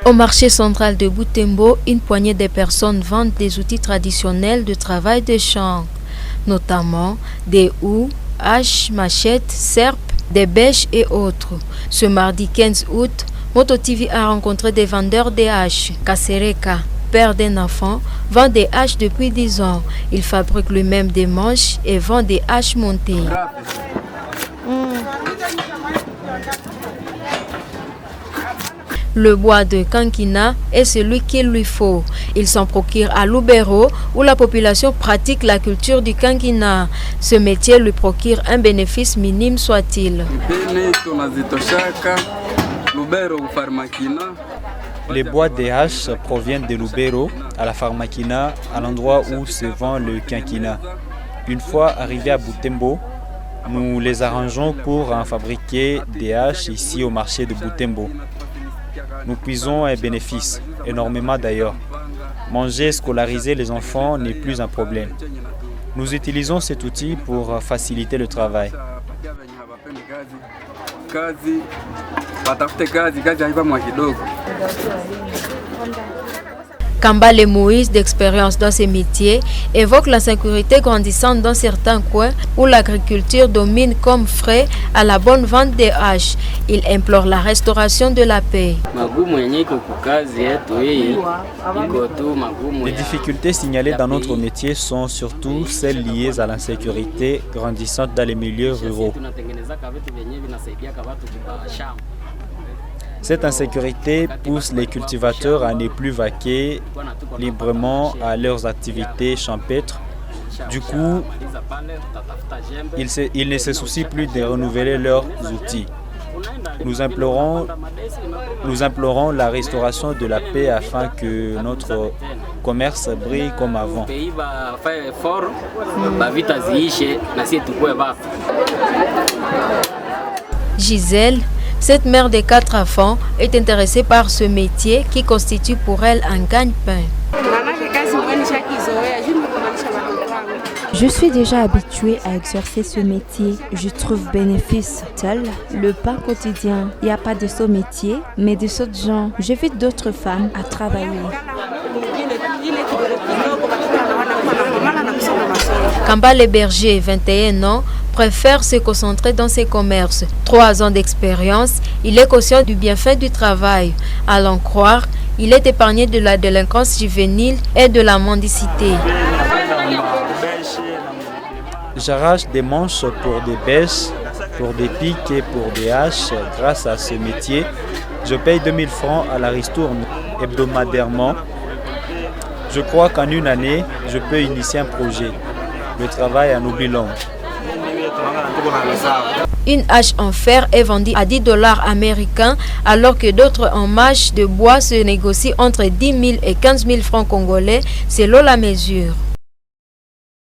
Au marché central de Butembo, une poignée de personnes vendent des outils traditionnels de travail de champ, notamment des houes, haches, machettes, serpes, des bêches et autres. Ce mardi 15 août, Moto TV a rencontré des vendeurs de haches. Kasereka, père d'un enfant, vend des haches depuis 10 ans. Il fabrique lui-même des manches et vend des haches montées. Le bois de Kankina est celui qu'il lui faut. Il s'en procure à Lubero où la population pratique la culture du Kankina. Ce métier lui procure un bénéfice minime soit-il. Les bois des haches proviennent de Lubero, à la Pharmakina, à l'endroit où se vend le Kankina. Une fois arrivés à Butembo, nous les arrangeons pour en fabriquer des haches ici au marché de Butembo. Nous puisons un bénéfice, énormément d'ailleurs. Manger et scolariser les enfants n'est plus un problème. Nous utilisons cet outil pour faciliter le travail. Kambale Moïse, d'expérience dans ces métiers, évoque l'insécurité grandissante dans certains coins où l'agriculture domine comme frais à la bonne vente des haches. Il implore la restauration de la paix. Les difficultés signalées dans notre métier sont surtout celles liées à l'insécurité grandissante dans les milieux ruraux. Cette insécurité pousse les cultivateurs à ne plus vaquer librement à leurs activités champêtres. Du coup, ils ne se soucient plus de renouveler leurs outils. Nous implorons la restauration de la paix afin que notre commerce brille comme avant. Gisèle, cette mère de 4 enfants, est intéressée par ce métier qui constitue pour elle un gagne-pain. Je suis déjà habituée à exercer ce métier. Je trouve bénéfice tel le pain quotidien. Il n'y a pas de ce métier, mais de ce genre. J'invite d'autres femmes à travailler. Kambale Berger, 21 ans, préfère se concentrer dans ses commerces. 3 ans d'expérience, il est conscient du bienfait du travail. À l'en croire, il est épargné de la délinquance juvénile et de la mendicité. J'arrache des manches pour des bêches, pour des pics et pour des haches. Grâce à ce métier, je paye 2000 francs à la ristourne hebdomadairement. Je crois qu'en une année, je peux initier un projet. Le travail en oublie l'homme. Une hache en fer est vendue à 10 $ américains alors que d'autres en mâche de bois se négocient entre 10 000 et 15 000 francs congolais selon la mesure.